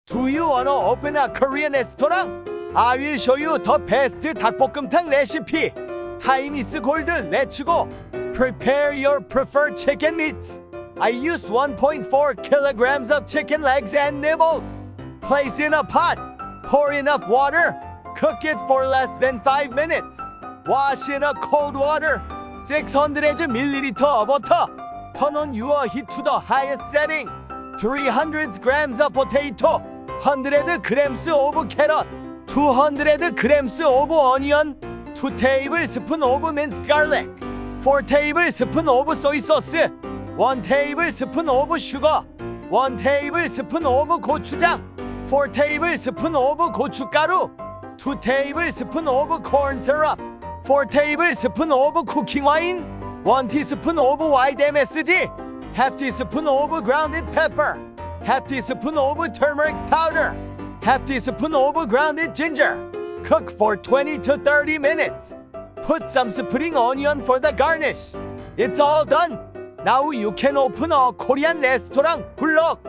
Do you wanna open a Korean restaurant? I will show you the best 닭볶음탕 recipe. Time is golden. Let's go. Prepare your preferred chicken meats. I used 1.4 kilograms of chicken legs and nibbles. Place in a pot. Pour enough water. Cook it for less than 5 minutes. Wash in a cold water. 600 milliliter of water. Turn on your heat to the highest setting. 300 grams of potato. 100 grams of carrot. 200 grams of onion. 2 tablespoons of minced garlic. 4 tablespoons of soy sauce. 1 tablespoon of sugar. 1 tablespoon of gochujang. 4 tablespoons of 고춧가루. 2 tablespoons of corn syrup. 4 tablespoons of cooking wine. 1 teaspoon of white MSG. Half teaspoon of grounded pepper. Half teaspoon of turmeric powder. Half teaspoon of grounded ginger. Cook for 20 to 30 minutes. Put some spring onion for the garnish. It's all done. Now you can open a Korean restaurant. Good luck.